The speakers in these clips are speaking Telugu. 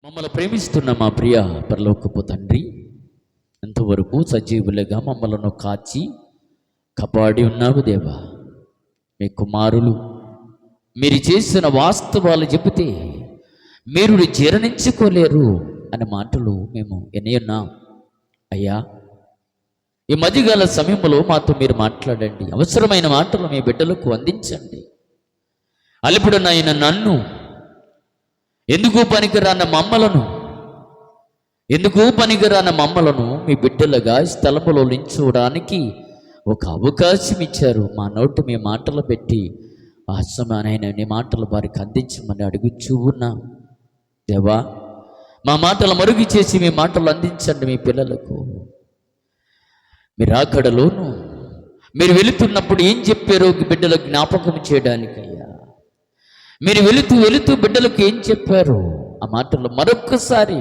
మమ్మల్ని ప్రేమిస్తున్న మా ప్రియ పరలోకపు తండ్రి, ఎంతవరకు సజీవులుగా మమ్మలను కాచి కాపాడి ఉన్నావు దేవా. మీ కుమారులు మీరు చేసిన వాస్తవాలు చెబితే మీరు జీర్ణించుకోలేరు అనే మాటలు మేము ఎన్నున్నాం. అయ్యా, ఈ మధ్యకాల సమయంలో మాతో మీరు మాట్లాడండి. అవసరమైన మాటలు మీ బిడ్డలకు అందించండి. అలిపుడునైన నన్ను, ఎందుకు పనికిరాన్న మమ్మలను మీ బిడ్డలుగా స్థలములో నించోడానికి ఒక అవకాశం ఇచ్చారు. మా నోటి మీ మాటలు పెట్టి ఆసమానైన నీ మాటలు వారికి అందించమని అడుగుచూ ఉన్నాం దేవా. మా మాటలు మరుగు చేసి మీ మాటలు అందించండి మీ పిల్లలకు. మీరు ఆకడలోను మీరు వెళుతున్నప్పుడు ఏం చెప్పారో బిడ్డలకు జ్ఞాపకం చేయడానికయ్యా. మీరు వెళుతూ బిడ్డలకు ఏం చెప్పారో ఆ మాటలు మరొక్కసారి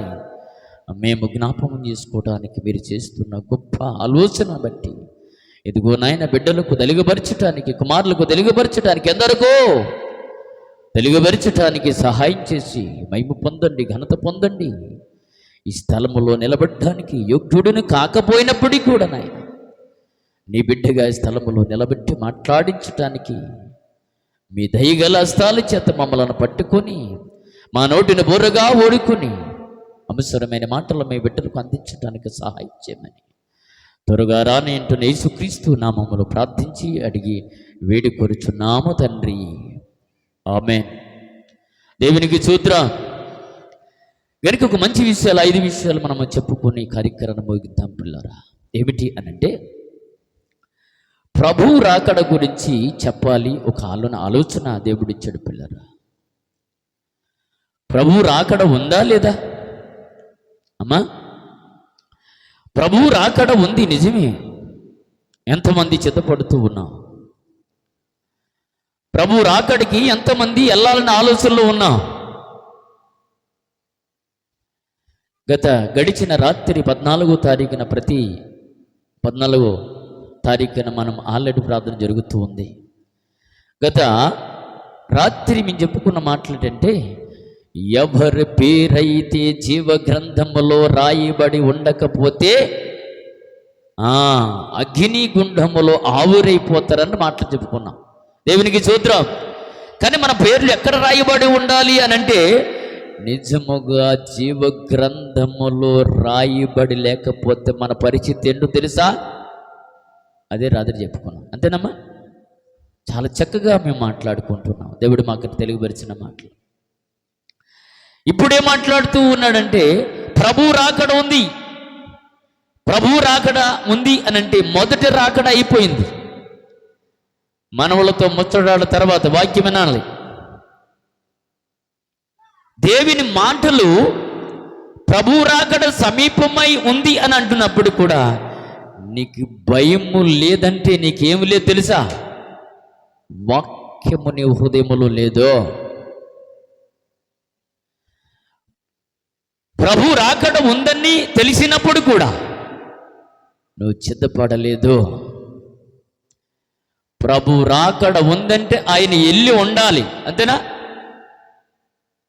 మేము జ్ఞాపకం చేసుకోవడానికి మీరు చేస్తున్న గొప్ప ఆలోచన బట్టి ఇదిగో నాయన, బిడ్డలకు తెలుగుపరచటానికి, కుమారులకు తెలుగుపరచటానికి, ఎందరికో తెలుగుపరచటానికి సహాయం చేసి మహిమ పొందండి, ఘనత పొందండి. ఈ స్థలములో నిలబడటానికి యోగ్యుడిని కాకపోయినప్పటికీ కూడా నాయన, నీ బిడ్డగా ఈ స్థలములో నిలబెట్టి మాట్లాడించటానికి మీ దయగల హస్తాల చేత మమ్మలను పట్టుకొని మా నోటిని బోరగా ఓడుకొని అవసరమైన మాటలు మీ బిడ్డలకు అందించడానికి సహాయం చేయమని త్వరగా రానేంటున్న యేసుక్రీస్తు నామములో ప్రార్థించి అడిగి వేడుకొరుచున్నాము తండ్రి, ఆమేన్. దేవునికి స్తోత్రం. గనుక ఒక మంచి విషయాలు, 5 విషయాలు మనము చెప్పుకొని కార్యక్రమం ముగిద్దాం పిల్లరా. ఏమిటి అనంటే, ప్రభు రాకడ గురించి చెప్పాలి. ఒక ఆలోచన దేవుడిచ్చాడు పిల్లరా. ప్రభు రాకడ ఉందా లేదా అమ్మా? ప్రభు రాకడ ఉంది, నిజమే. ఎంతమంది చిత్తపడుతూ ఉన్నాం? ప్రభు రాకడికి ఎంతమంది వెళ్ళాలన్న ఆలోచనలో ఉన్నాం? గడిచిన రాత్రి 14వ తారీఖున, ప్రతి 14వ తారీఖున మనం ఆల్రెడీ ప్రార్థన జరుగుతూ ఉంది. గత రాత్రి మేము చెప్పుకున్న మాటలు ఏంటంటే, ఎవరి పేరైతే జీవ గ్రంథములో రాయబడి ఉండకపోతే అగ్ని గుండములో ఆవురైపోతారని మాటలు చెప్పుకున్నాం. దేవునికి స్తోత్రం. కానీ మన పేర్లు ఎక్కడ రాయబడి ఉండాలి అని అంటే, నిజముగా జీవ గ్రంథములో రాయబడి లేకపోతే మన పరిస్థితి ఏంటో తెలుసా? అదే రాత్రి చెప్పుకున్నాం. అంతేనమ్మా? చాలా చక్కగా మేము మాట్లాడుకుంటున్నాం. దేవుడు మాకు తెలుగుపరిచిన మాటలు. ఇప్పుడే మాట్లాడుతూ ఉన్నాడంటే, ప్రభు రాకడ ఉంది. ప్రభు రాకడ ఉంది అని అంటే మొదటి రాకడ అయిపోయింది. మనవులతో ముచ్చడాల తర్వాత వాక్యం వినాలి. దేవుని మాటలు ప్రభు రాకడ సమీపమై ఉంది అని అంటున్నప్పుడు కూడా నీకు భయము లేదంటే నీకేమి లేదు తెలుసా? వాక్యము నీ హృదయములో లేదో. ప్రభు రాకడ ఉందని తెలిసినప్పుడు కూడా నువ్వు సిద్ధపడలేదు. ప్రభు రాకడ ఉందంటే ఆయన వెళ్ళి ఉండాలి, అంతేనా?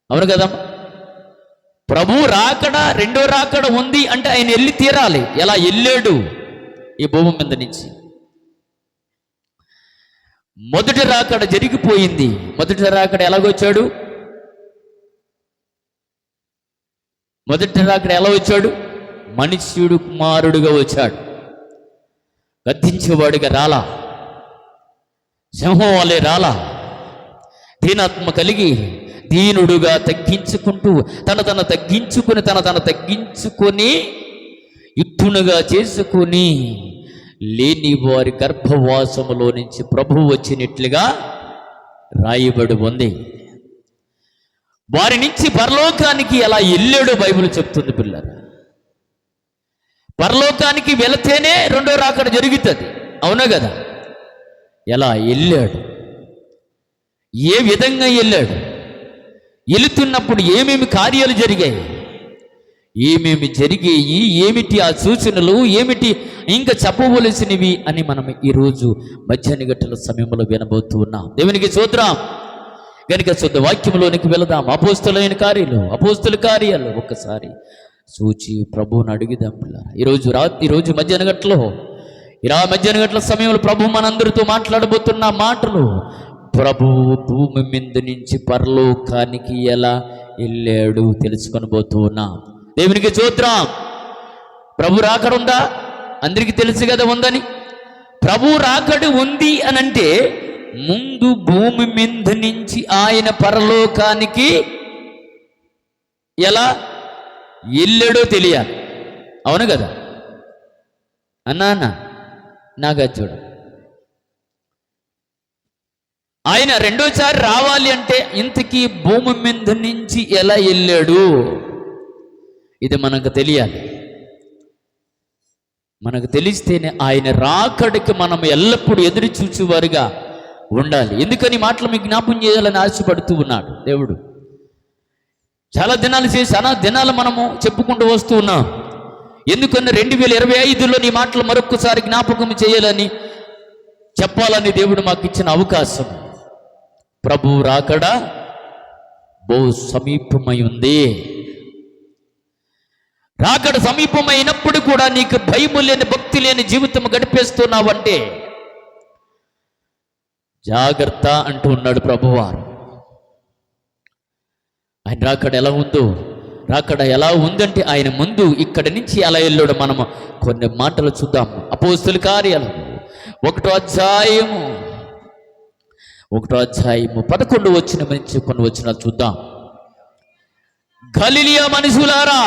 అవును కదా? ప్రభు రాకడ, రెండో రాకడ ఉంది అంటే ఆయన వెళ్ళి తీరాలి. ఎలా వెళ్ళాడు ఈ భూమి మీద నుంచి? మొదటి రాకడ జరిగిపోయింది. మొదటి రాకడ ఎలాగొచ్చాడు? మొదటి రాకడ ఎలా వచ్చాడు? మనుష్యుడు కుమారుడుగా వచ్చాడు. గద్దించేవాడిగా రాలా, సింహం వలె రాలా. దీనాత్మ కలిగి దీనుడుగా తగ్గించుకుంటూ తన తగ్గించుకొని యుద్ధునుగా చేసుకొని లేని వారి గర్భవాసములో నుంచి ప్రభువు వచ్చినట్లుగా రాయబడి ఉంది. వారి నుంచి పరలోకానికి ఎలా వెళ్ళాడో బైబిల్ చెప్తుంది పిల్లలు. పరలోకానికి వెళితేనే రెండో రాకడ జరుగుతుంది, అవునా కదా? ఎలా వెళ్ళాడు, ఏ విధంగా వెళ్ళాడు, వెళుతున్నప్పుడు ఏమేమి కార్యాలు జరిగాయి, ఏమేమి జరిగాయి, ఏమిటి ఆ సూచనలు, ఏమిటి ఇంకా చెప్పవలసినవి అని మనం ఈరోజు మధ్యాహ్న గంటల సమయంలో వినబోతూ ఉన్నాం. దేవునికి స్తోత్రం. గనుక శుద్ధ వాక్యంలోనికి వెళదాం. అపోస్తుల కార్యాలు ఒక్కసారి సూచి ప్రభువుని అడిగిదాం పిల్లరా. ఈరోజు మధ్యాహ్న గంటల సమయంలో ప్రభు మనందరితో మాట్లాడబోతున్న మాటలు, ప్రభువు భూమి మీద నుంచి పరలోకానికి ఎలా వెళ్ళాడు తెలుసుకొని పోతూ ఉన్నాం. దేవునికి స్తోత్రం. ప్రభు రాకడ ఉందా? అందరికీ తెలుసు కదా ఉందని. ప్రభు రాకడ ఉంది అని అంటే ముందు భూమి మీద నుంచి ఆయన పరలోకానికి ఎలా వెళ్ళాడో తెలియాలి. అవును కదా అన్నా? నాగా చూడు, ఆయన రెండోసారి రావాలి అంటే ఇంతకీ భూమి మీద నుంచి ఎలా వెళ్ళాడు ఇది మనకు తెలియాలి. మనకు తెలిస్తేనే ఆయన రాకడికి మనం ఎల్లప్పుడూ ఎదురు చూసేవారుగా ఉండాలి. ఎందుకని మాటలు మీకు జ్ఞాపం చేయాలని ఆశపడుతూ ఉన్నాడు దేవుడు. చాలా దినాలు మనము చెప్పుకుంటూ వస్తూ ఉన్నాం. ఎందుకన్నా 2025లో నీ మాటలు మరొక్కసారి జ్ఞాపకం చేయాలని చెప్పాలని దేవుడు మాకు ఇచ్చిన అవకాశం. ప్రభు రాకడ బహు సమీపమై ఉంది. రాకడ సమీపమైనప్పుడు కూడా నీకు భయము లేని, భక్తి లేని జీవితం గడిపేస్తున్నావంటే జాగ్రత్త అంటూ ఉన్నాడు ప్రభువారు. ఆయన రాకడ ఎలా ఉందంటే ఆయన ముందు ఇక్కడి నుంచి ఎలా వెళ్ళాడు మనము కొన్ని మాటలు చూద్దాం. అపోస్తుల కార్యాలు 1వ అధ్యాయము 11 వచ్చిన నుంచి కొన్ని వచనాలు చూద్దాం. గలిలయ మనుషులారా,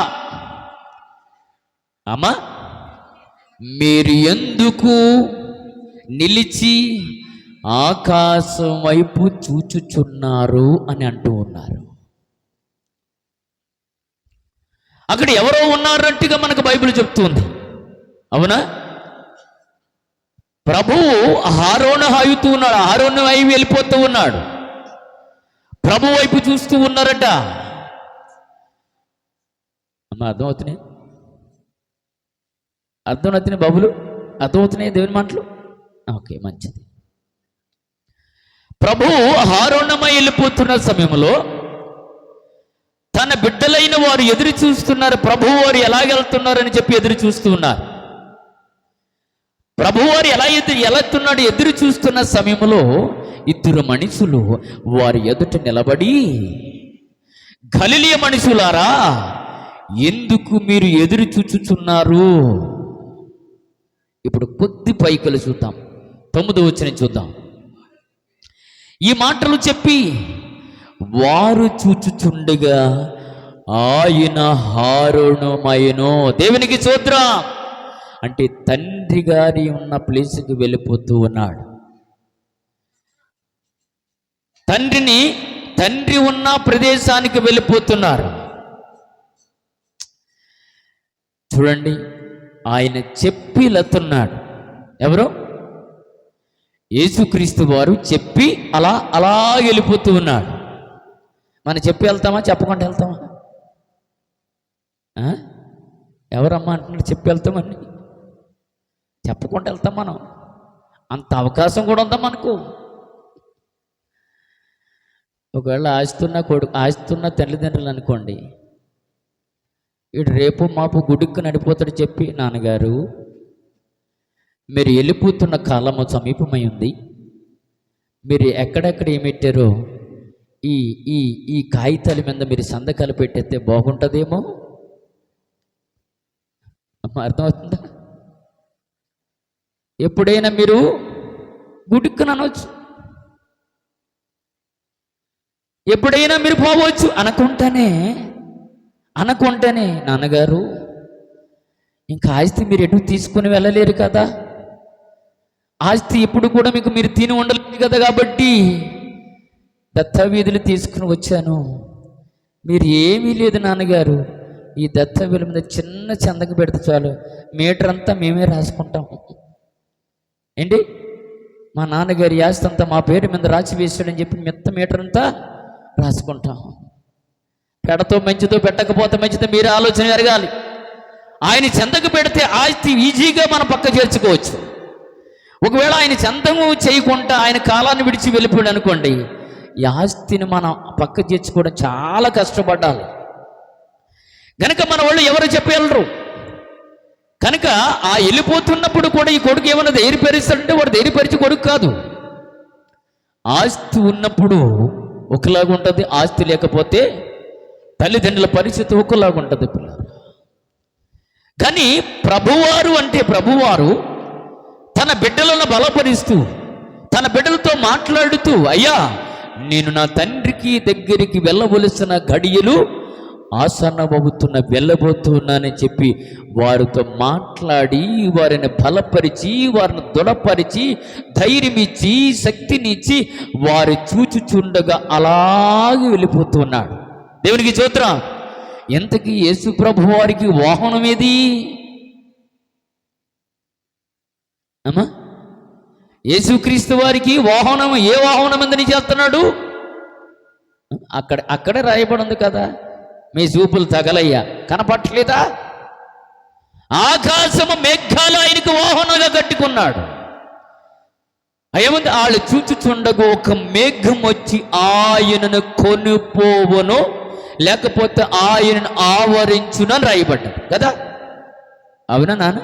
అమ్మా మీరు ఎందుకు నిలిచి ఆకాశం వైపు చూచుచున్నారు అని అంటూ ఉన్నారు. అక్కడ ఎవరో ఉన్నారట్టుగా మనకు బైబిల్ చెప్తుంది. అవునా? ప్రభువు హారోను హాయుతూ ఉన్నాడు. హారోను అయి వెళ్ళిపోతూ ఉన్నాడు. ప్రభు వైపు చూస్తూ ఉన్నారట. అమ్మ అర్థమవుతున్నాయి బాబులు? అర్థమవుతున్నాయి దేవుని మాటలు? ఓకే, మంచిది. ప్రభువు హారోనమై వెళ్ళిపోతున్న సమయంలో తన బిడ్డలైన వారు ఎదురు చూస్తున్నారు. ప్రభువు వారు ఎలాగెళ్తున్నారని చెప్పి ఎదురు చూస్తూ ఉన్నారు. ప్రభువారు ఎలాతున్నాడు ఎదురు చూస్తున్న సమయంలో 2 మనుషులు వారి ఎదుట నిలబడి, గలిలయ మనుషులారా ఎందుకు మీరు ఎదురు చూచుచున్నారు? ఇప్పుడు కొద్ది పైకలు చూద్దాం. 9వ వచనం చూద్దాం. ఈ మాటలు చెప్పి వారు చూచుచుండగా ఆయన హారోనమయను. దేవునికి స్తోత్రం. అంటే తండ్రి గారి ఉన్న ప్లేస్కి వెళ్ళిపోతూ ఉన్నాడు. తండ్రి ఉన్న ప్రదేశానికి వెళ్ళిపోతున్నారు. చూడండి, ఆయన చెప్పి వెళ్తున్నాడు. ఎవరు? యేసుక్రీస్తు వారు చెప్పి అలా వెళ్ళిపోతూ ఉన్నాడు. మనం చెప్పి వెళ్తామా, చెప్పకుండా వెళ్తామా? ఎవరమ్మా అంటున్నాడు చెప్పి వెళ్తామని? చెప్పకుండా వెళ్తాం మనం. అంత అవకాశం కూడా ఉందా మనకు? ఒకవేళ ఆస్తున్న తల్లిదండ్రులు అనుకోండి, వీడు రేపు మాపు గుడికి నడిపోతాడు చెప్పి, నాన్నగారు మీరు వెళ్ళిపోతున్న కాలము సమీపమై ఉంది, మీరు ఎక్కడెక్కడ ఏమెట్టారో ఈ కాగితాల మీద మీరు సంతకాలు పెట్టేస్తే బాగుంటుందేమో. అర్థమవుతుందా? ఎప్పుడైనా మీరు గుడికి అనవచ్చు, ఎప్పుడైనా మీరు పోవచ్చు అనుకుంటేనే నాన్నగారు ఇంకా ఆస్తి మీరు ఎటు తీసుకుని వెళ్ళలేరు కదా, ఆస్తి ఎప్పుడు కూడా మీరు తిని ఉండలేదు కదా, కాబట్టి దత్తవీధులు తీసుకుని వచ్చాను. మీరు ఏమీ లేదు నాన్నగారు, ఈ దత్తవీధుల మీద చిన్న చందకు పెడితే చాలు, మీటర్ అంతా మేమే రాసుకుంటాం. ఏంటి, మా నాన్నగారి ఆస్తి అంతా మా పేరు మీద రాసి వేసాడని చెప్పి మీటర్ అంతా రాసుకుంటాం. పెడతో మంచిదో పెట్టకపోతే మంచిదో మీరు ఆలోచన జరగాలి. ఆయన చందకు పెడితే ఆస్తి ఈజీగా మన పక్క చేర్చుకోవచ్చు. ఒకవేళ ఆయన చందము చేయకుండా ఆయన కాలాన్ని విడిచి వెళ్ళిపోయాడు అనుకోండి, ఈ ఆస్తిని మనం పక్క చేర్చుకోవడం చాలా కష్టపడాలి. కనుక మన వాళ్ళు ఎవరు చెప్పగలరు. కనుక ఆ వెళ్ళిపోతున్నప్పుడు కూడా ఈ కొడుకు ఏమన్నా ధైర్యపరుస్తాడంటే వాడు ధైర్యపరిచే కొడుకు కాదు. ఆస్తి ఉన్నప్పుడు ఒకలాగా ఉంటుంది, ఆస్తి లేకపోతే తల్లిదండ్రుల పరిస్థితి ఒకలాగా ఉంటుంది పిల్లలు. కానీ ప్రభువారు అంటే ప్రభువారు తన బిడ్డలను బలపరుస్తూ తన బిడ్డలతో మాట్లాడుతూ, అయ్యా నేను నా తండ్రికి దగ్గరికి వెళ్ళవలసిన గడియలు వెళ్ళబోతున్నానని చెప్పి వారితో మాట్లాడి వారిని బలపరిచి వారిని దృఢపరిచి ధైర్యం ఇచ్చి శక్తినిచ్చి వారి చూచుచుండగా అలాగే వెళ్ళిపోతున్నాడు. దేవునికి స్తోత్రం. ఎంతకీ యేసు ప్రభు వారికి వాహనం ఏది అమ్మా? యేసుక్రీస్తు వారికి వాహనం ఏ వాహనం ఎందని చేస్తున్నాడు? అక్కడే రాయబడి ఉంది కదా, మీ చూపులు తగలయ్యా కనపట్లేదా? ఆకాశము మేఘాలు ఆయనకు వాహనంగా కట్టుకున్నాడు. ఏముంది? వాళ్ళు చూచుచుండగా ఒక మేఘం వచ్చి ఆయనను కొనిపోవను లేకపోతే ఆయనను ఆవరించునని రాయబడ్డాడు కదా. అవునా నాన్న?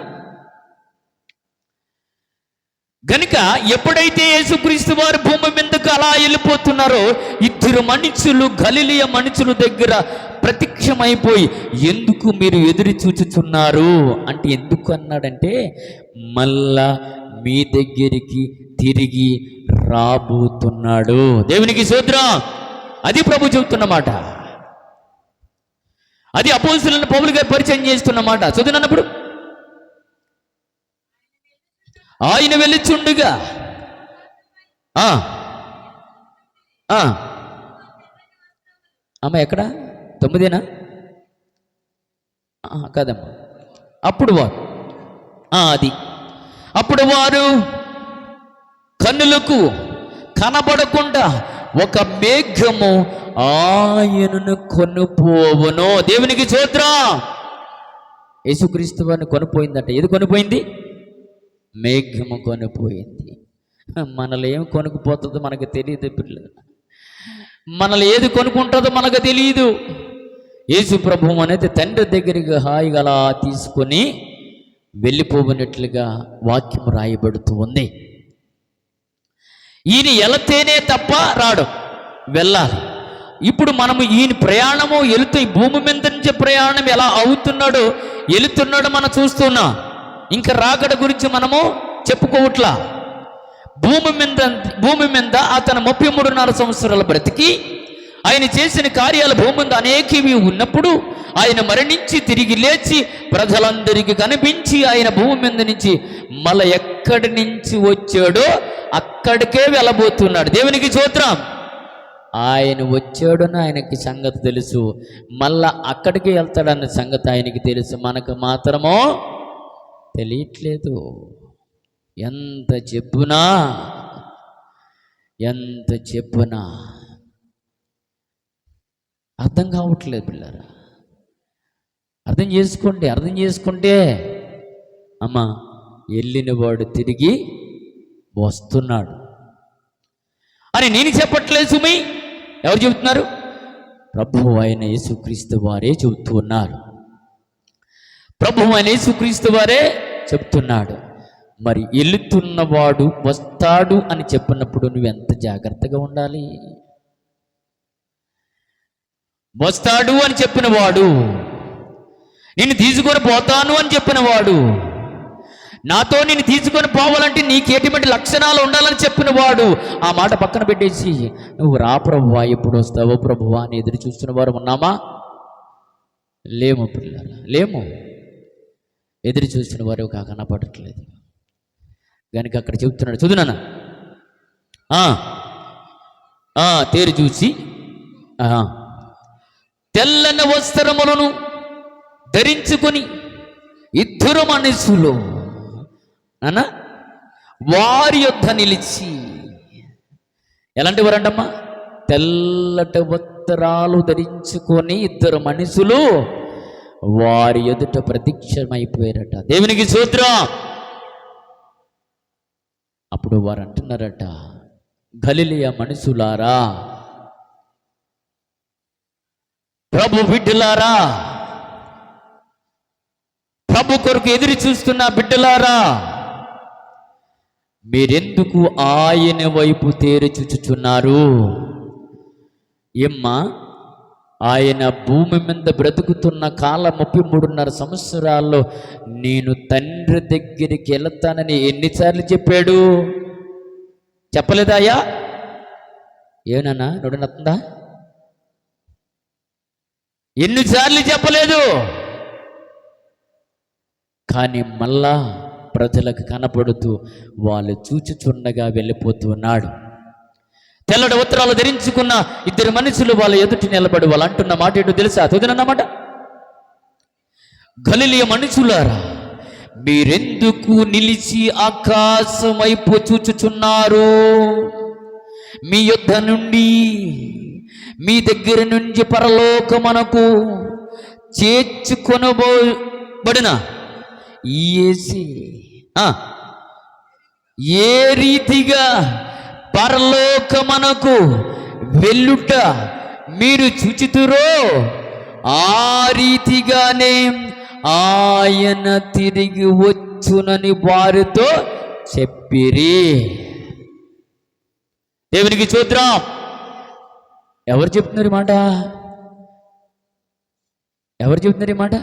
గనుక ఎప్పుడైతే యేసుక్రీస్తు వారు భూమి మీదకు అలా వెళ్ళిపోతున్నారో ఇద్దరు మనుషులు గలిలయ మనుషుల దగ్గర ప్రత్యక్షమైపోయి, ఎందుకు మీరు ఎదురు చూచుచున్నారు అంటే, ఎందుకు అన్నాడంటే మళ్ళా మీ దగ్గరికి తిరిగి రాబోతున్నాడు. దేవునికి స్తోత్రం. అది ప్రభు చెబుతున్నమాట. అది అపోస్తలులైన పౌలు గారు పరిచయం చేస్తున్నమాట. చదువునప్పుడు ఆయన వెళ్ళిచుండుగా అమ్మ ఎక్కడ 9 కాదమ్మా. అప్పుడు వారు కన్నులకు కనబడకుండా ఒక మేఘము ఆయనను కొనుపోవును. దేవునికి స్తోత్రం. యేసుక్రీస్తు వారిని కొనిపోయిందట. ఏది కొనిపోయింది? మేఘము కొనిపోయింది. మనల్ని ఏం కొనుక్కుపోతుందో మనకు తెలియదు పిల్లలు. మనల్ని ఏది కొనుక్కుంటుందో మనకు తెలియదు. యేసు ప్రభువు అనేది తండ్రి దగ్గరికి హాయిగా అలా తీసుకొని వెళ్ళిపోబడినట్లుగా వాక్యం రాయబడుతూ ఉంది. ఈయన వెళితేనే తప్ప రాడు, వెళ్ళాలి. ఇప్పుడు మనము ఈయన ప్రయాణము వెళుతూ ఈ భూమి మీద నుంచి ప్రయాణం ఎలా అవుతున్నాడో వెళుతున్నాడో మనం చూస్తున్నాం. ఇంకా రాకడ గురించి మనము చెప్పుకోవట్లా. భూమి మీద అతను 33.5 సంవత్సరాలు బ్రతికి ఆయన చేసిన కార్యాలు భూమి మీద అనేకవి ఉన్నప్పుడు ఆయన మరణించి తిరిగి లేచి ప్రజలందరికీ కనిపించి ఆయన భూమి మీద నుంచి మళ్ళీ ఎక్కడి నుంచి వచ్చాడో అక్కడికే వెళ్ళబోతున్నాడు. దేవునికి స్తోత్రం. ఆయన వచ్చాడని ఆయనకి సంగతి తెలుసు, మళ్ళా అక్కడికి వెళ్తాడన్న సంగతి ఆయనకి తెలుసు. మనకు మాత్రమో తెలియట్లేదు. ఎంత చెప్పునా అర్థం కావట్లేదు పిల్లరా. అర్థం చేసుకుంటే అమ్మ వెళ్ళిన వాడు తిరిగి వస్తున్నాడు అని నేను చెప్పట్లేదు సుమి. ఎవరు చెబుతున్నారు? ప్రభువు అయిన యేసుక్రీస్తు వారే చెబుతూ ఉన్నారు. ప్రభువు అయిన యేసుక్రీస్తు వారే చెప్తున్నాడు. మరి వెళుతున్నవాడు వస్తాడు అని చెప్పినప్పుడు నువ్వు ఎంత జాగ్రత్తగా ఉండాలి. వస్తాడు అని చెప్పిన వాడు, నిన్ను తీసుకొని పోతాను అని చెప్పిన వాడు, నాతో నేను తీసుకొని పోవాలంటే నీకేటువంటి లక్షణాలు ఉండాలని చెప్పిన వాడు, ఆ మాట పక్కన పెట్టేసి నువ్వు రా ప్రభువా, ఎప్పుడు వస్తావో ప్రభువా అని ఎదురు చూస్తున్న వారు ఉన్నామా? లేము పిల్లరా, లేము. ఎదురు చూస్తున్న వారు కనపడట్లేదు. కనుక అక్కడ చెబుతున్నాడు, చదువునా తేరు చూసి తెల్లని వస్త్రములను ధరించుకొని ఇద్దరు మనుషులు అన్న వారి యొద్ద నిలిచి, ఎలాంటి వారంటమ్మా? తెల్లటి వస్త్రాలు ధరించుకొని ఇద్దరు మనుషులు వారి ఎదుట ప్రత్యక్షమైపోయారట. దేవునికి స్తోత్రం. అప్పుడు వారు అంటున్నారట, గలిలయ మనుషులారా, ప్రభు బిడ్డలారా, ప్రభు కొరకు ఎదురు చూస్తున్న బిడ్డలారా, మీరెందుకు ఆయన వైపు తేరి చూచుచున్నారు? ఏమ్మా, ఆయన భూమి మీద బ్రతుకుతున్న కాలం 33.5 సంవత్సరాల్లో నేను తండ్రి దగ్గరికి వెళతానని ఎన్నిసార్లు చెప్పాడు? చెప్పలేదాయా? ఏమన్నా నడునత్తుందా? ఎన్నిసార్లు చెప్పలేదు? కానీ మళ్ళా ప్రజలకు కనపడుతూ వాళ్ళు చూచుచుండగా వెళ్ళిపోతున్నాడు. తెల్లటి ఉత్తరాలు ధరించుకున్న 2 మనుషులు వాళ్ళ ఎదుటి నిలబడి వాళ్ళు అంటున్న మాట ఏంటో తెలుసా? తొదినన్నమాట, గలిలయ మనుషులారా, మీరెందుకు నిలిచి ఆకాశం వైపు చూచుచున్నారు? మీ యొద్ద నుండి, మీ దగ్గర నుంచి పరలోకమునకు చేర్చుకొనబడిన యేసు ఏ రీతిగా పరలోకమునకు వెళ్ళుట మీరు చూచుతురో ఆ రీతిగానే ఆయన తిరిగి వచ్చునని వారితో చెప్పిరి. దేవునికి స్తోత్రం. ఎవరు చెప్తున్నారు ఈ మాట? ఎవరు చెప్తున్నారు ఈ మాట?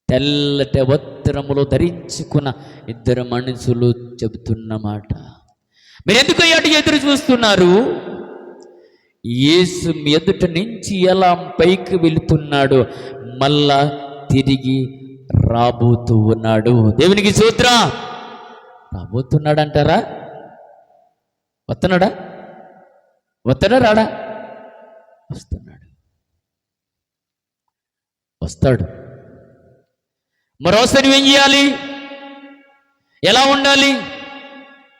తెల్లటి వస్త్రములు ధరించుకున్న 2 మనుషులు చెబుతున్నమాట. మీరు ఎందుకు అటుగా ఎదురు చూస్తున్నారు? యేసు మీ ఎదుట నుంచి ఎలా పైకి వెళుతున్నాడు, మళ్ళా తిరిగి రాబోతూ ఉన్నాడు. దేవునికి స్తోత్రం. రాబోతున్నాడు అంటారా? వస్తున్నాడా? రాడా? వస్తున్నాడు, వస్తాడు. మరోసారి ఏం చేయాలి? ఎలా ఉండాలి?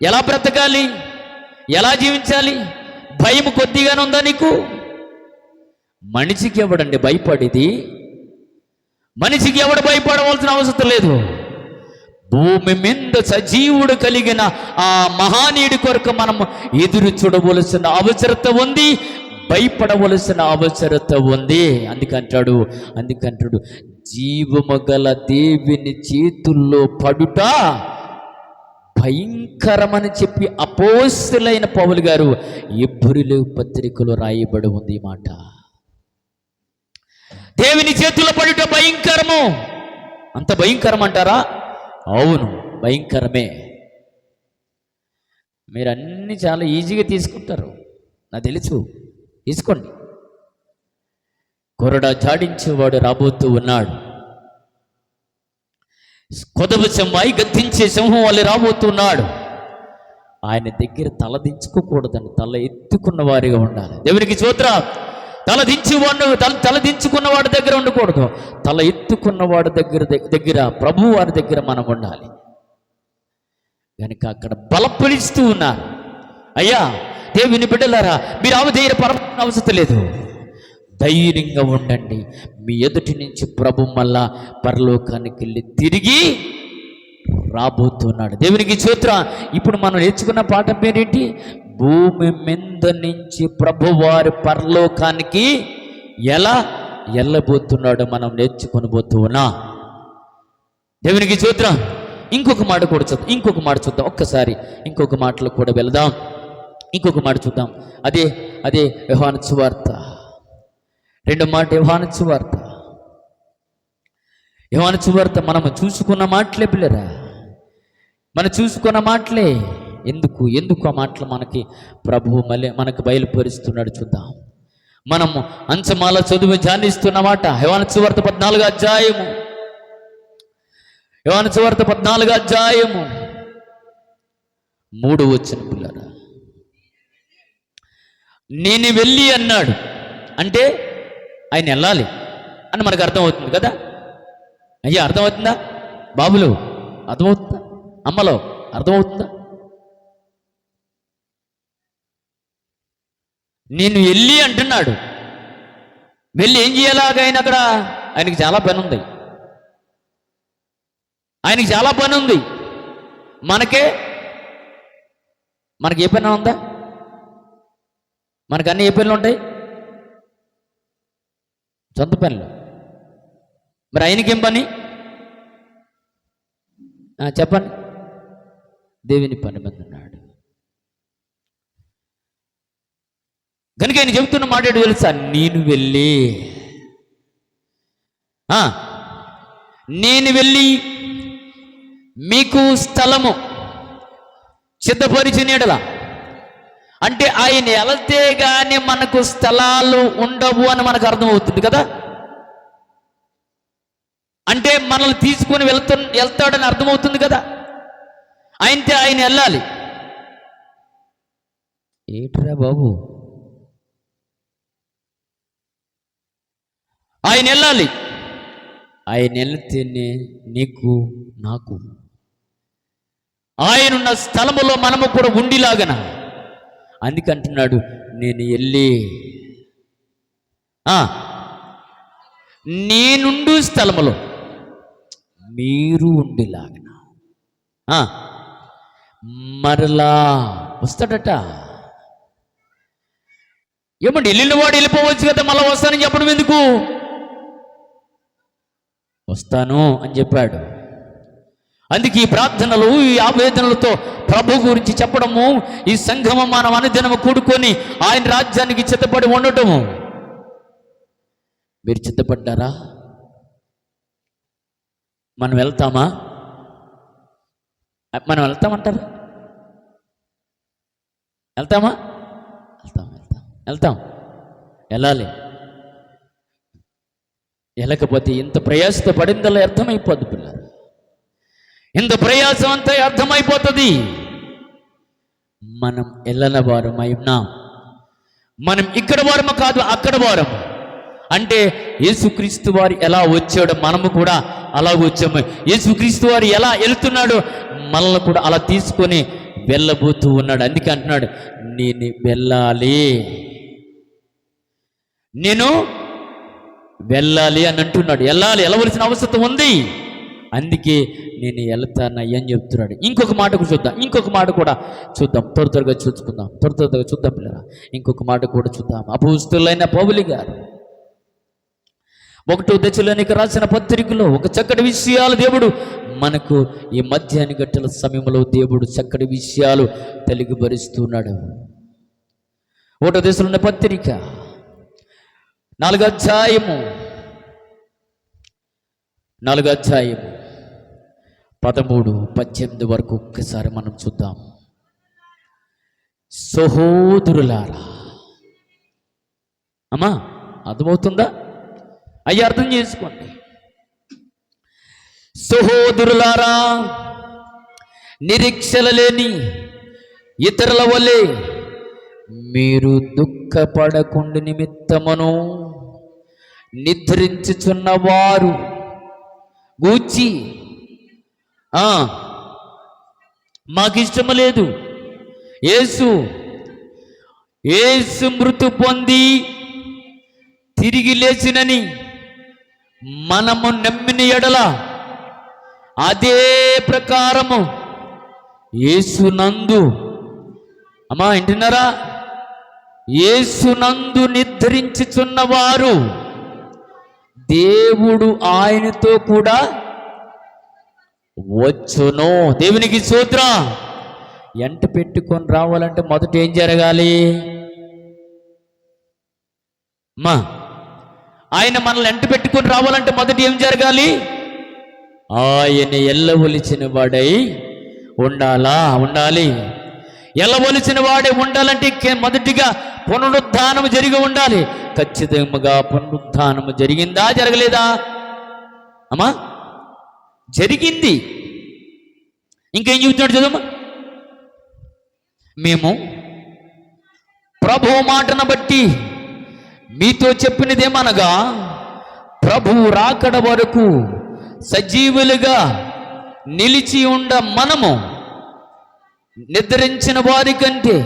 ఎలా బ్రతకాలి? ఎలా జీవించాలి? భయం కొద్దిగానే ఉందా నీకు? మనిషికి ఎవడండి భయపడేది? మనిషికి ఎవడు భయపడవలసిన అవసరం లేదు. భూమి మీద సజీవుడు కలిగిన ఆ మహానీయుడి కొరకు మనం ఎదురు చూడవలసిన అవసరత ఉంది, భయపడవలసిన అవసరత ఉంది. అందుకంటాడు జీవము గల దేవుని చేతుల్లో పడుట భయంకరమని చెప్పి అపోస్తలుడైన పౌలు గారు హెబ్రీయుల పత్రికలో రాయబడి ఉంది మాట. దేవుని చేతుల్లో పడుట భయంకరము. అంత భయంకరం అంటారా? అవును, భయంకరమే. మీరు అన్ని చాలా ఈజీగా తీసుకుంటారు, నాకు తెలుసు. తీసుకోండి. కొరడా జాడించేవాడు రాబోతూ ఉన్నాడు. కొదవ సింహాయి గద్దించే సింహం వాళ్ళు రాబోతున్నాడు. ఆయన దగ్గర తల దించుకోకూడదండి, తల ఎత్తుకున్న వారిగా ఉండాలి. దేవునికి స్తోత్రం. తల దించుకున్న వాడి దగ్గర ఉండకూడదు, తల ఎత్తుకున్న వాడి దగ్గర ప్రభు వారి దగ్గర మనం ఉండాలి. కనుక అక్కడ బలపరుస్తూ ఉన్నారు. అయ్యా దేవుని బిడ్డలారా, మీరు అవధైర్యపరమైన అవసరం లేదు, ధైర్యంగా ఉండండి. మీ ఎదుటి నుంచి ప్రభు మళ్ళా పరలోకానికి వెళ్ళి తిరిగి రాబోతున్నాడు. దేవునికి స్తోత్రం. ఇప్పుడు మనం నేర్చుకున్న పాఠం పేరేంటి? భూమి మీద నుంచి ప్రభు వారి పరలోకానికి ఎలా వెళ్ళబోతున్నాడో మనం నేర్చుకొని పోతూ ఉన్నాం. దేవునికి స్తోత్రం. ఇంకొక మాట చూద్దాం. ఒక్కసారి ఇంకొక మాటలు కూడా వెళదాం. ఇంకొక మాట చూద్దాం. అదే యోహాను సువార్త 2వ మాట. యోహాను సువార్త మనము చూసుకున్న మాటలే పిల్లరా, మనం చూసుకున్న మాటలే. ఎందుకు ఆ మాటలు మనకి ప్రభువు మళ్ళీ మనకు బయలుపరుస్తున్నాడు చూద్దాం. మనము అంచమాల చదువు ధ్యానిస్తున్న మాట యోహాను సువార్త 14వ అధ్యాయము. యోహాను సువార్త 14వ అధ్యాయము 3వ వచనం పిల్లరా. నేను వెళ్ళి అన్నాడు అంటే ఆయన వెళ్ళాలి అని మనకు అర్థమవుతుంది కదా. అయ్యా అర్థమవుతుందా? బాబులు అర్థమవుతుందా? అమ్మలో అర్థమవుతుందా? నేను వెళ్ళి అంటున్నాడు. వెళ్ళి ఏం చేయాలాగా? అక్కడ ఆయనకి చాలా పని ఉంది. మనకి ఏ పని ఉందా? మనకు అన్ని ఏ పనులు ఉంటాయి? సొంత పనిలో. మరి ఆయనకేం పని చెప్పండి? దేవుని పని మీద ఉన్నాడు. కనుక ఆయన చెబుతున్న మాట ఏంటో తెలుసా? నేను వెళ్ళి మీకు స్థలము సిద్ధపరిచిన యెడల, అంటే ఆయన వెళ్తే గాని మనకు స్థలాలు ఉండవు అని మనకు అర్థమవుతుంది కదా. అంటే మనల్ని తీసుకొని వెళ్తాడని అర్థమవుతుంది కదా. అయితే ఆయన వెళ్ళాలి. ఏట్రా బాబు, ఆయన వెళ్ళాలి. ఆయన వెళ్తేనే నీకు నాకు ఆయనున్న స్థలములో మనము కూడా ఉండిలాగన. అందుకంటున్నాడు, నేను వెళ్ళి నేనుండు స్థలములో మీరు ఉండిలాగన మరలా వస్తాడట. ఏమండి, వెళ్ళిన వాడు వెళ్ళిపోవచ్చు కదా, మళ్ళీ వస్తానని చెప్పడం ఎందుకు? వస్తాను అని చెప్పాడు. అందుకే ఈ ప్రార్థనలు, ఈ ఆవేదనలతో ప్రభు గురించి చెప్పడము, ఈ సంఘము మనం అనుదినము కూడుకొని ఆయన రాజ్యానికి చిత్తపడి ఉండటము. మీరు చిత్తపడ్డారా? మనం వెళ్తామా? మనం వెళ్తామంటారా? వెళ్తామా? వెళ్తాం. వెళ్ళాలి. వెళ్ళకపోతే ఇంత ప్రయాసతో పడిందల్లా అర్థమైపోద్ది పిల్లలు. ఇంత ప్రయాసం అంతా అర్థమైపోతుంది. మనం వెళ్ళని వారమై ఉన్నాం. మనం ఇక్కడ వారము కాదు, అక్కడ వారము. అంటే యేసుక్రీస్తు వారు ఎలా వచ్చాడో మనము కూడా అలా వచ్చాము. యేసుక్రీస్తు వారు ఎలా వెళ్తున్నాడో మనల్ని కూడా అలా తీసుకొని వెళ్ళబోతూ ఉన్నాడు. అందుకే అంటున్నాడు, నేను వెళ్ళాలి, నేను వెళ్ళాలి అని అంటున్నాడు. వెళ్ళవలసిన అవసరం ఉంది. అందుకే నేను వెళ్తానయ్యా అని చెప్తున్నాడు. ఇంకొక మాట కూడా చూద్దాం. త్వరగా చూద్దాం పిల్లరా. ఇంకొక మాట కూడా చూద్దాం. అపోస్తలులైన పౌలు గారు 1 దశలోనికి రాసిన పత్రికలో ఒక చక్కటి విషయాలు దేవుడు మనకు ఈ మధ్యాహ్న గంటల సమయంలో దేవుడు చక్కటి విషయాలు తెలియబరుస్తున్నాడు. 1 దశలోని పత్రిక 4వ అధ్యాయము 13-18 వరకు ఒక్కసారి మనం చూద్దాం. సహోదరులారా, అమ్మా అర్థమవుతుందా? అయ్యా అర్థం చేసుకోండి. సహోదరులారా, నిరీక్షణ లేని ఇతరుల వలె మీరు దుఃఖపడకుండా నిమిత్తమును నిద్రించుచున్న వారు గూర్చి మాకిష్టము లేదు. యేసు మృతి పొంది తిరిగి లేచినని మనము నమ్మిన ఎడల అదే ప్రకారము యేసునందు, అమ్మా వింటున్నారా? యేసునందు నిద్రించుచున్నవారు దేవుడు ఆయనతో కూడా వచ్చును. దేవునికి స్తోత్రం. ఎంట పెట్టుకొని రావాలంటే మొదట ఏం జరగాలి? అమ్మా, ఆయన మనల్ని ఎంట పెట్టుకొని రావాలంటే మొదట ఏం జరగాలి? ఆయన ఎల్లవలసిన వాడై ఉండాలి. ఎల్లవలసిన వాడే ఉండాలంటే మొదటిగా పునరుద్ధానము జరిగి ఉండాలి. ఖచ్చితంగా పునరుద్ధానము జరిగిందా, జరగలేదా? అమ్మా జరిగింది. ఇంకేం చెబుతున్నాడు చదువు. మేము ప్రభు మాటను బట్టి మీతో చెప్పినదేమనగా, ప్రభువు రాకడ వరకు సజీవులుగా నిలిచి ఉండ మనము నిద్రించిన వారి కంటే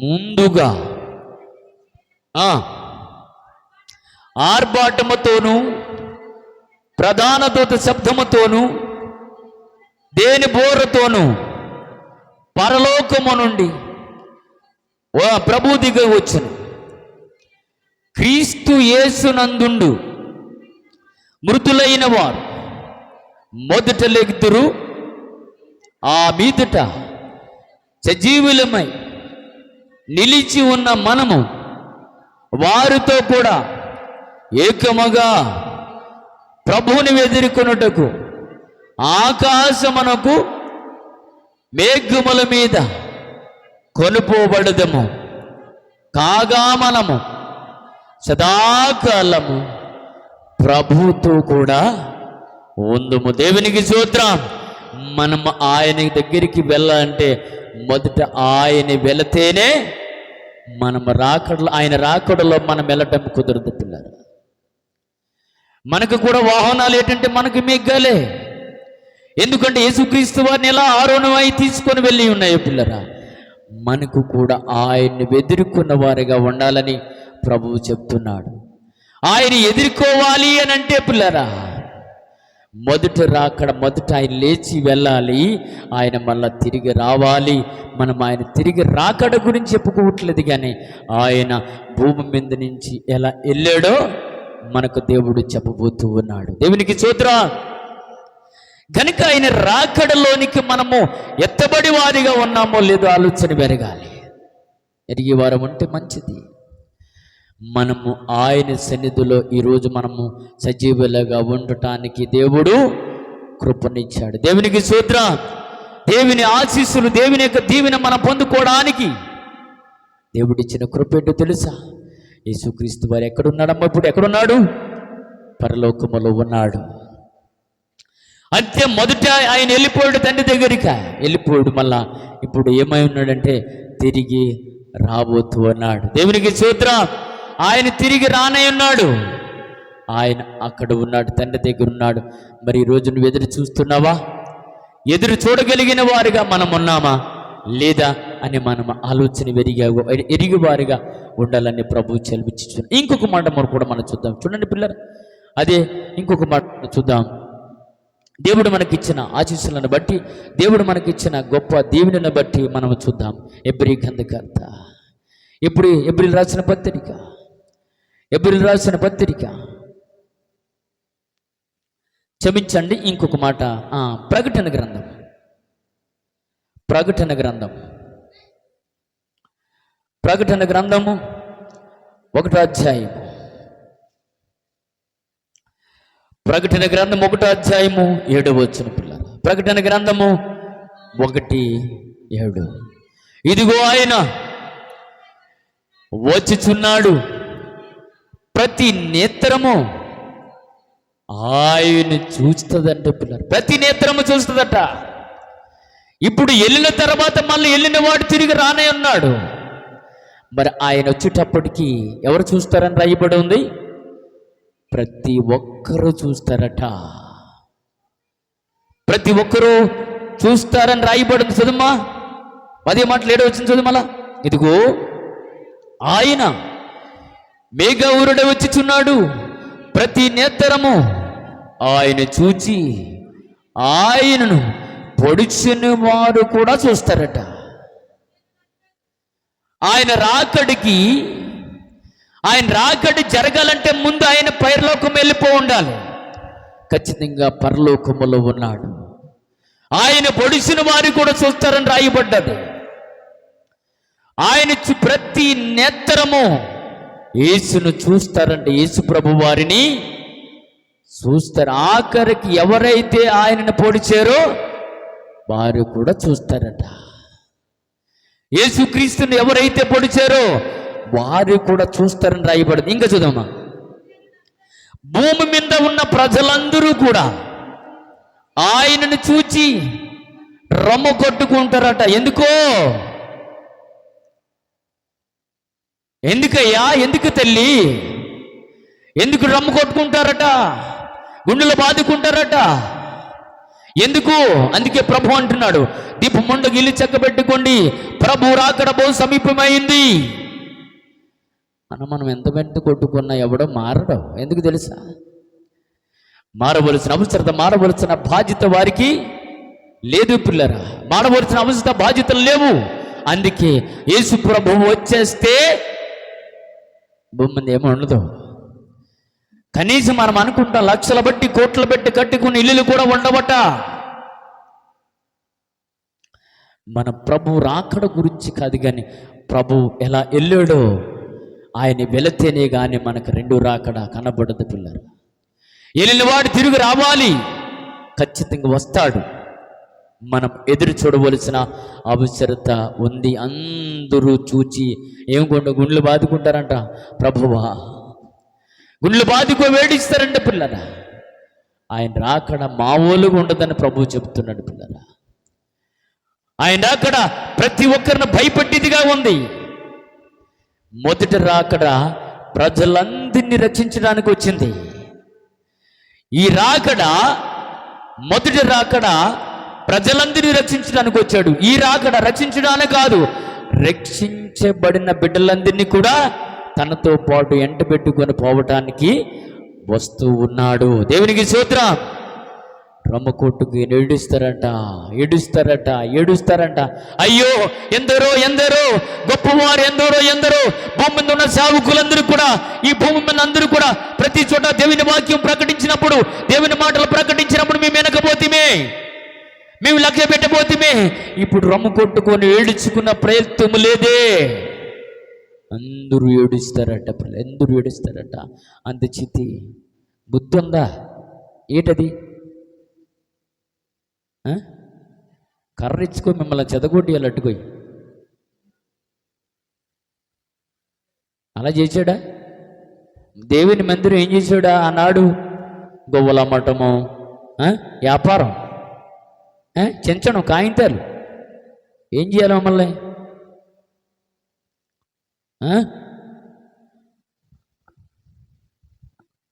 ముందుగా ఆర్భాటముతోనూ ప్రధాన దూత శబ్దముతోనూ దేని బోరతోనూ పరలోకము నుండి ప్రభు దిగి వచ్చును. క్రీస్తు యేసునందుండు మృతులైన వారు మొదట లెగుదురు, ఆ మీదట సజీవులమై నిలిచి ఉన్న మనము వారితో కూడా ఏకముగా ప్రభువుని ఎదుర్కొనుటకు ఆకాశమునకు మేఘముల మీద కొనుపోబడదము. కాగా మనము సదాకాలము ప్రభువుతో కూడా ఉందుము. దేవునికి స్తోత్రం. మనం ఆయన దగ్గరికి వెళ్ళాలంటే మొదట ఆయన వెళితేనే మనం ఆయన రాకడలో మనం వెళ్ళటం కుదరదు పిల్లలు. మనకు కూడా వాహనాలు ఏంటంటే మనకు మిగ్గాలే. ఎందుకంటే యేసుక్రీస్తు వారిని ఎలా ఆరోహణమై తీసుకొని వెళ్ళి ఉన్నాయో పిల్లరా, మనకు కూడా ఆయన్ని ఎదుర్కొన్న వారిగా ఉండాలని ప్రభువు చెప్తున్నాడు. ఆయన ఎదుర్కోవాలి అని అంటే పిల్లరా, మొదట మొదట ఆయన లేచి వెళ్ళాలి, ఆయన మళ్ళా తిరిగి రావాలి. మనం ఆయన తిరిగి రాకడ గురించి చెప్పుకోవట్లేదు, కానీ ఆయన భూమి మీద నుంచి ఎలా వెళ్ళాడో మనకు దేవుడు చెప్పబోతూ ఉన్నాడు. దేవునికి స్తోత్రం. కనుక ఆయన రాకడలోనికి మనము ఎత్తబడి వారిగా ఉన్నామో లేదో ఆలోచన పెరగాలి. ఎరిగి వారం ఉంటే మంచిది. మనము ఆయన సన్నిధిలో ఈరోజు మనము సజీవులుగా ఉండటానికి దేవుడు కృపనిచ్చాడు. దేవునికి స్తోత్రం. దేవుని ఆశీస్సులు, దేవుని యొక్క దీవెన మనం పొందుకోవడానికి దేవుడిచ్చిన కృప ఏంటో తెలుసా? యేసుక్రీస్తు వారు ఎక్కడున్నాడమ్మా? ఇప్పుడు ఎక్కడున్నాడు? పరలోకములో ఉన్నాడు. అంతే, మొదట ఆయన వెళ్ళిపోయాడు తండ్రి దగ్గరికి, వెళ్ళిపోయాడు. మళ్ళా ఇప్పుడు ఏమై ఉన్నాడంటే తిరిగి రాబోతూ ఉన్నాడు. దేవునికి స్తోత్రం. ఆయన తిరిగి రానై ఉన్నాడు. ఆయన అక్కడ ఉన్నాడు, తండ్రి దగ్గర ఉన్నాడు. మరి ఈరోజు నువ్వు ఎదురు చూస్తున్నావా? ఎదురు చూడగలిగిన వారిగా మనం ఉన్నామా లేదా అని మనం ఆలోచన ఎరిగి వారిగా ఉండాలని ప్రభువు చెల్లించున్నాడు. ఇంకొక మాట కూడా మనం చూద్దాం. చూడండి పిల్లలు, అదే ఇంకొక మాట చూద్దాం. దేవుడు మనకిచ్చిన ఆశీస్సులను బట్టి, దేవుడు మనకిచ్చిన గొప్ప దీవెనను బట్టి మనం చూద్దాం. ఎబ్రీ గ్రంథకర్త ఎబ్రీలు రాసిన పత్రిక క్షమించండి, ఇంకొక మాట. ప్రకటన గ్రంథం 1వ అధ్యాయం. ప్రకటన గ్రంథం 1వ అధ్యాయము 7వ వచనం పిల్లలు. ప్రకటన గ్రంథము 1:7. ఇదిగో ఆయన వచ్చుచున్నాడు, ప్రతి నేత్రము ఆయన చూస్తుందంట పిల్లలు. ప్రతి నేత్రము చూస్తుందట. ఇప్పుడు వెళ్ళిన తర్వాత మళ్ళీ వెళ్ళిన వాడు తిరిగి రానే ఉన్నాడు. మరి ఆయన వచ్చేటప్పటికి ఎవరు చూస్తారని రాయబడి ఉంది? ప్రతి ఒక్కరూ చూస్తారట. ప్రతి ఒక్కరూ చూస్తారని రాయబడింది. చదుమా 10 మాటలు 7 వచ్చింది చదుమలా. ఇదిగో ఆయన మేఘావరుడ వచ్చుచున్నాడు, ప్రతి నేత్రము ఆయన చూచి ఆయనను పొడిచిన వారు కూడా చూస్తారట. ఆయన రాకడి జరగాలంటే ముందు ఆయన పరలోకం వెళ్ళిపో ఉండాలి. ఖచ్చితంగా పరలోకములో ఉన్నాడు. ఆయన పొడిచిన వారు కూడా చూస్తారని రాయబడ్డది. ఆయన ప్రతి నేత్రము యేసును చూస్తారంటే యేసు ప్రభు వారిని చూస్తారు. ఆఖరికి ఎవరైతే ఆయనను పొడిచారో వారు కూడా చూస్తారట. యేసుక్రీస్తుని ఎవరైతే పొడిచారో వారు కూడా చూస్తారని రాయబడింది. ఇంకా చూద్దామా. భూమి మీద ఉన్న ప్రజలందరూ కూడా ఆయనను చూచి రొమ్ము కొట్టుకుంటారట. ఎందుకయ్యా, ఎందుకు తల్లి, ఎందుకు రొమ్ము కొట్టుకుంటారట, గుండెలు బాదుకుంటారట? ఎందుకు? అందుకే ప్రభు అంటున్నాడు, దీపముండ గిల్లి చక్కబెట్టుకోండి, ప్రభు రాకడ బహు సమీపమైంది. మనం ఎంత వెంట కొట్టుకున్నా ఎవడో మారడం. ఎందుకు తెలుసా? మారవలసిన అవసరత, మారవలసిన బాధ్యత వారికి లేదు పిల్లరా. మారవలసిన అవసరత, బాధ్యతలు లేవు. అందుకే యేసు ప్రభు వచ్చేస్తే భూమి మీద ఏమో ఉండదు. కనీసం మనం అనుకుంటాం లక్షల బట్టి కోట్ల బట్టి కట్టుకున్న ఇల్లులు కూడా ఉండబట్ట. మన ప్రభు రాకడ గురించి కాదు, కానీ ప్రభు ఎలా వెళ్ళాడో ఆయన వెళితేనే కానీ మనకు రెండు రాకడ కనబడదు పిల్లలు. వెళ్ళిన వాడు తిరిగి రావాలి, ఖచ్చితంగా వస్తాడు. మనం ఎదురు చూడవలసిన అవసరత ఉంది. అందరూ చూచి గుండ్లు బాదుకుంటారంట, ప్రభువా గుండ్లు బాదుకో వేడిస్తారంట పిల్లరా. ఆయన రాకడ మామూలుగా ఉండదని ప్రభువు చెప్తున్నాడు పిల్లరా. ఆయన రాకడ ప్రతి ఒక్కరిని భయపెట్టేదిగా ఉంది. మొదటి రాకడ ప్రజలందరినీ రక్షించడానికి వచ్చింది. ఈ రాకడ మొదటి రాకడ ప్రజలందరినీ రక్షించడానికి వచ్చాడు. ఈ రాకడ రక్షించడానికి కాదు, రక్షించబడిన బిడ్డలందరినీ కూడా తనతో పాటు ఎంట పెట్టుకొని పోవటానికి వస్తూ ఉన్నాడు. దేవునికి స్తోత్రం. రమ్మకొట్టుకు ఏడుస్తారట. అయ్యో ఎందరో గొప్పవారు, ఎందరో భూమి మీద ఉన్న సేవకులందరూ కూడా, ఈ భూమి మీద అందరూ కూడా ప్రతి చోట దేవుని వాక్యం ప్రకటించినప్పుడు, దేవుని మాటలు ప్రకటించినప్పుడు మేము వెనకపోతేమే, మేము లక్ష్య పెట్టబోతేమే. ఇప్పుడు రమ్ము కొట్టుకొని ఏడుచుకున్న ప్రయత్నం లేదే. అందరూ ఏడుస్తారట. అంత చితి బుద్ధి ఉందా? ఏటది? కర్రిచ్చుకో మిమ్మల్ని చెదగొట్టి అలా అట్టుకోయి. అలా చేశాడా? దేవుని మందిరం ఏం చేశాడా ఆనాడు? గొవ్వల మఠము, వ్యాపారం, చెంచడం, కాయింతాలు. ఏం చేయాలి మమ్మల్ని?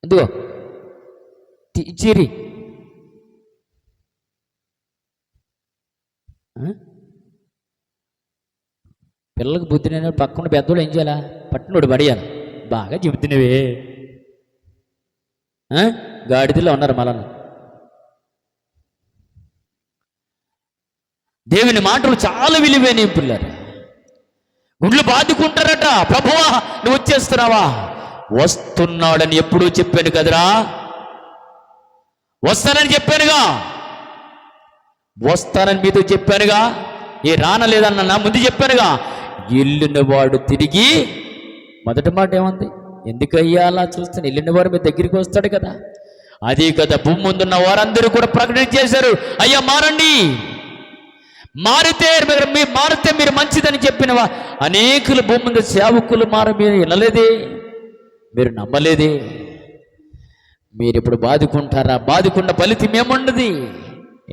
ఇదిగో చిరి పిల్లలకు బుద్ధి నేను పక్కన పెద్దోడు ఏం చేయాలా? పట్టునోడు పడేయాలి. బాగా చెబుతున్నవే, గాడిదలో ఉన్నారు మళ్ళా. దేవుని మాటలు చాలా విలువైన పిల్లలు. గుండ్లు బాదుకుంటారట. ప్రభువా నువ్వు వచ్చేస్తున్నావా? వస్తున్నాడని ఎప్పుడూ చెప్పాను కదరా, వస్తానని చెప్పానుగా, వస్తానని మీతో చెప్పానుగా, ఏ రానలేదన్న నా ముందు చెప్పానుగా. వెళ్ళిన వాడు తిరిగి, మొదటి మాట ఏమంది? ఎందుకయ్యా అలా చూస్తాను? వెళ్ళిన వాడు మీ దగ్గరికి వస్తాడు కదా. అదే కదా భూమి ముందున్న వారందరూ కూడా ప్రకటన చేశారు, అయ్యా మారండి, మారితే మీరు మంచిదని చెప్పినవా. అనేకులు భూమి మీద సేవకులు మీరు వినలేదే, మీరు నమ్మలేదే. మీరు ఇప్పుడు బాదుకుంటారా? బాదుకున్న ఫలితం ఏముండదు?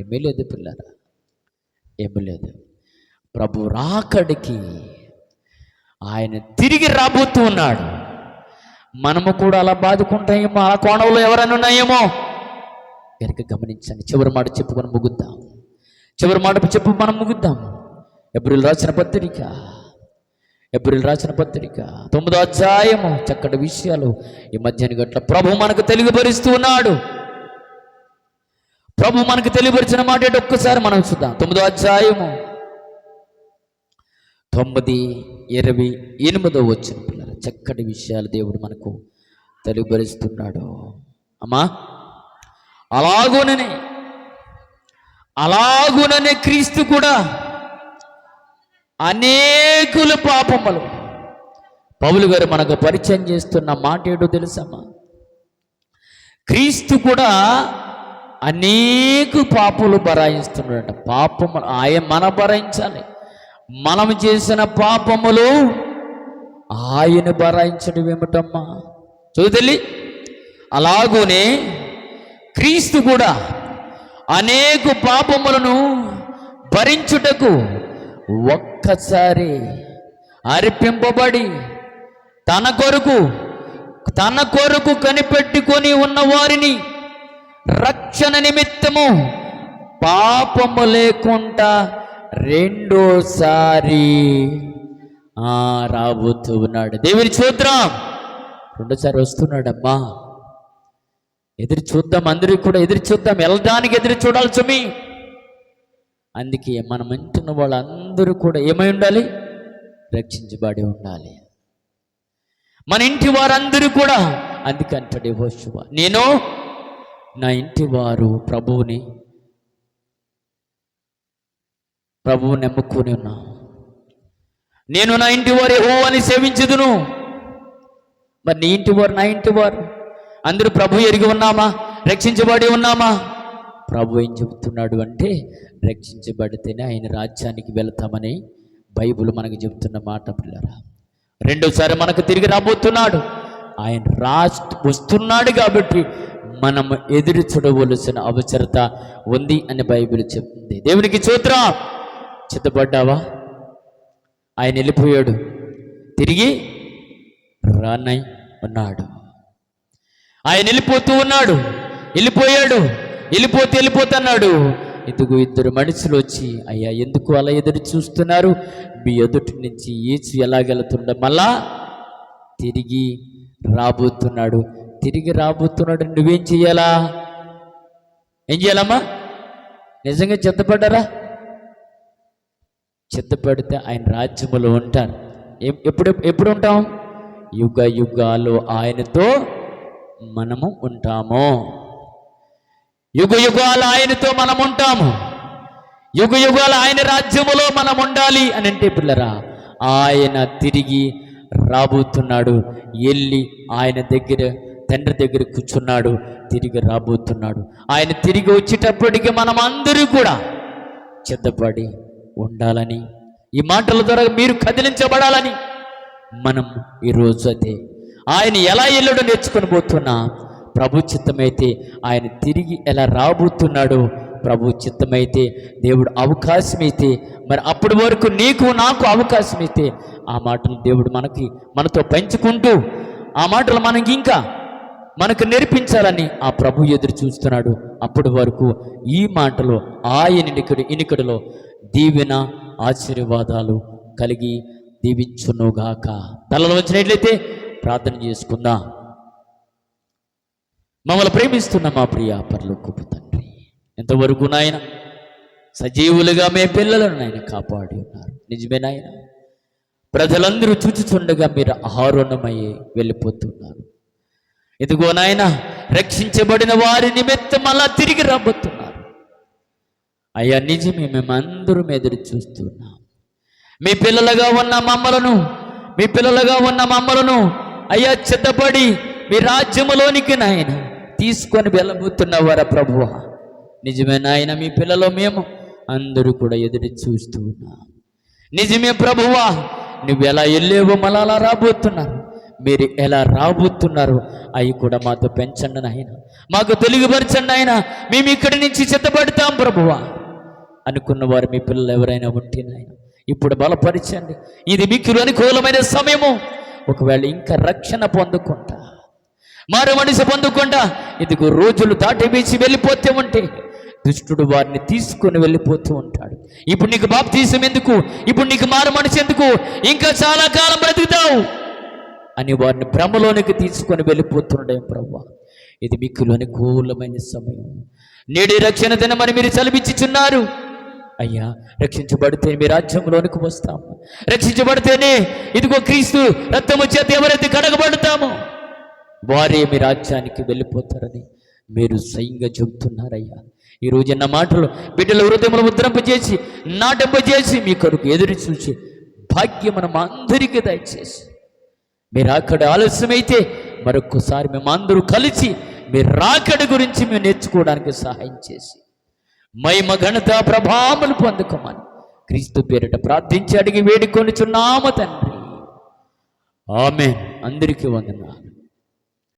ఏమీ లేదు పిల్లరా, ఏమీ లేదు. ప్రభు రాకడికి ఆయన తిరిగి రాబోతూ ఉన్నాడు. మనము కూడా అలా బాదుకుంటాయేమో, ఆ కోణంలో ఎవరైనా ఉన్నాయేమో కనుక గమనించండి. చివరి మాట చెప్పుకొని ముగుద్దాం. చివరి మాట చెప్పు మనం ముగుద్దాం. ఏప్రిల్ రాసిన పత్రిక 9వ అధ్యాయము చక్కటి విషయాలు ఈ మధ్యాహ్నం గట్ల ప్రభు మనకు తెలియపరుస్తూ ఉన్నాడు. ప్రభు మనకు తెలియపరిచిన మాట ఏంటి ఒక్కసారి మనం చూద్దాం. 9వ అధ్యాయము 9:28 వచ్చిన పిల్లలు చక్కటి విషయాలు దేవుడు మనకు తెలియపరుస్తున్నాడు. అమ్మా, అలాగుననే క్రీస్తు కూడా అనేకుల పాపములు. పౌలు గారు మనకు పరిచయం చేస్తున్న మాట ఏంటో తెలుసమ్మా? క్రీస్తు కూడా అనేక పాపములు భరాయిస్తున్నాడట. పాపములు మనం భరాయించాలి. మనం చేసిన పాపములు ఆయన భరాయించడం ఏమిటమ్మా? చూదలి, అలాగూనే క్రీస్తు కూడా అనేక పాపములను భరించుటకు ఒక్కసారి అర్పింపబడి తన కొరకు కనిపెట్టుకొని ఉన్న వారిని రక్షణ నిమిత్తము పాపము లేకుండా రెండోసారి రాబోతూ ఉన్నాడు. దేవుని స్తోత్రం. రెండోసారి వస్తున్నాడమ్మా. ఎదురు చూద్దాం, అందరూ కూడా ఎదురు చూద్దాం. వెళ్ళడానికి ఎదురు చూడాలి సుమి. అందుకే మనం వింటున్న వాళ్ళందరూ కూడా ఏమై ఉండాలి? రక్షించబడి ఉండాలి. మన ఇంటి వారందరూ కూడా. అందుకంటాడు యెహోషువ, నేను నా ఇంటి వారు ప్రభువుని నమ్ముకొని ఉన్నా, నేను నా ఇంటి వారు యెహోవాని సేవించుదును. మరి నీ ఇంటి వారు, నా ఇంటి వారు అందరూ ప్రభు ఎరిగి ఉన్నామా? రక్షించబడి ఉన్నామా? ప్రభు ఏం చెబుతున్నాడు అంటే, రక్షించబడితేనే ఆయన రాజ్యానికి వెళతామని బైబిల్ మనకు చెబుతున్న మాట పిల్లరా. రెండోసారి మనకు తిరిగి రాబోతున్నాడు. ఆయన వస్తున్నాడు కాబట్టి మనం ఎదురు చూడవలసిన అవసరత ఉంది అని బైబిల్ చెప్తుంది. దేవునికి స్తోత్రం. చిత్తపడ్డావా? ఆయన వెళ్ళిపోయాడు, తిరిగి రానై ఉన్నాడు. ఆయన వెళ్ళిపోతూ ఉన్నాడు, వెళ్ళిపోయాడు, వెళ్ళిపోతున్నాడు. ఎందుకు ఇద్దరు మనుషులు వచ్చి, అయ్యా ఎందుకు అలా ఎదురు చూస్తున్నారు? మీ ఎదుటి నుంచి యేసు ఎలాగెళ్తుండ మళ్ళా తిరిగి రాబోతున్నాడు. తిరిగి రాబోతున్నాడు. నువ్వేం చెయ్యాలా? ఏం చేయాలమ్మా? నిజంగా చిత్తపడ్డారా? చిత్తపడితే ఆయన రాజ్యములో ఉంటారు. ఎప్పుడు ఉంటాం? యుగ యుగాలు ఆయనతో మనము ఉంటాము. యుగ యుగాలు ఆయనతో మనం ఉంటాము. యుగ యుగాలు ఆయన రాజ్యములో మనం ఉండాలి అని అంటే పిల్లరా, ఆయన తిరిగి రాబోతున్నాడు. వెళ్ళి ఆయన దగ్గర, తండ్రి దగ్గర కూర్చున్నాడు. తిరిగి రాబోతున్నాడు. ఆయన తిరిగి వచ్చేటప్పటికి మనం అందరూ కూడా సిద్ధపడి ఉండాలని, ఈ మాటల ద్వారా మీరు కదిలించబడాలని మనం ఈరోజు అదే ఆయన ఎలా వెళ్ళడో నేర్చుకొని పోతున్నా. ప్రభు చిత్తమైతే ఆయన తిరిగి ఎలా రాబోతున్నాడో, ప్రభు చిత్తమైతే దేవుడు అవకాశమైతే, మరి అప్పటి వరకు నీకు నాకు అవకాశమైతే ఆ మాటలు దేవుడు మనతో పంచుకుంటూ ఆ మాటలు మనకు నేర్పించాలని ఆ ప్రభు ఎదురు చూస్తున్నాడు. అప్పటి వరకు ఈ మాటలు ఆయన ఇనికడిలో దీవెన ఆశీర్వాదాలు కలిగి దీవించునుగాక. తలలో వచ్చినట్లయితే ప్రార్థన చేసుకుందాం. మమ్మల్ని ప్రేమిస్తున్న మా ప్రియ పరలోకపు తండ్రి, ఎంతవరకు నాయన సజీవులుగా మే పిల్లలను నాయన కాపాడి ఉన్నారు. నిజమే నాయన, ప్రజలందరూ చూచుచుండగా మీరు ఆహారణమయ్యే వెళ్ళిపోతున్నారు. ఇదిగో నాయన, రక్షించబడిన వారి నిమిత్తం అలా తిరిగి రాబోతున్నారు. అయ్యా నిజమే, మేమందరం ఎదురు చూస్తున్నాం. మీ పిల్లలుగా ఉన్న మమ్మలను అయ్యా చిత్తపడి మీ రాజ్యములోనికి నాయన తీసుకొని వెళ్ళబోతున్నవారా ప్రభువా. నిజమే నాయన, మీ పిల్లలు మేము అందరూ కూడా ఎదురు చూస్తూ ఉన్నాం. నిజమే ప్రభువా, నువ్వు ఎలా వెళ్ళేవో మళ్ళా అలా రాబోతున్నారు. మీరు ఎలా రాబోతున్నారు అవి కూడా మాతో పెంచండి నాయన, మాకు తెలియపరచండి నాయన. మేము ఇక్కడి నుంచి సిద్ధపడతాం ప్రభువా అనుకున్న వారు మీ పిల్లలు ఎవరైనా ఉంటే నాయన ఇప్పుడు బలపరచండి. ఇది మీకు అనుకూలమైన సమయము. ఒకవేళ ఇంకా రక్షణ పొందుకుంటా, మారు మనిషి పొందుకుంటా ఇదిగో రోజులు దాటి వేసి వెళ్ళిపోతూ ఉంటే దుష్టుడు వారిని తీసుకొని వెళ్ళిపోతూ ఉంటాడు. ఇప్పుడు నీకు బాప్తీసం ఎందుకు, ఇప్పుడు నీకు మారు మనిషి ఎందుకు, ఇంకా చాలా కాలం బ్రతుకుతావు అని వారిని భ్రమలోనికి తీసుకొని వెళ్ళిపోతుండే ప్రభువా. ఇది మీకు అనుకూలమైన సమయం. నేడే రక్షణ దినమని మీరు చలిపించుచున్నారు అయ్యా. రక్షించబడితే మీ రాజ్యంలోనికి వస్తాము. రక్షించబడితేనే ఇదిగో క్రీస్తు రక్తము చేత ఎవరైతే కడగబడతామో వారే మీ రాజ్యానికి వెళ్ళిపోతారని మీరు స్వయంగా చెబుతున్నారయ్యా. ఈ రోజు నా మాటలు బిడ్డల హృదయములు ముద్రింపజేసి నాటింపజేసి మీ కొరకు ఎదురు చూసి భాగ్యమును మా అందరికీ దయచేసి, మీరు అక్కడ ఆలస్యమైతే మరొకసారి మేము అందరూ కలిసి మీ రాకడ గురించి మేము నేర్చుకోవడానికి సహాయం చేసి మహిమ ఘనత ప్రభావములు పొందుకోమని క్రీస్తు పేరిట ప్రార్థించి అడిగి వేడుకొనుచున్నాము తండ్రి. ఆమేన్. అందరికీ వందనాలు.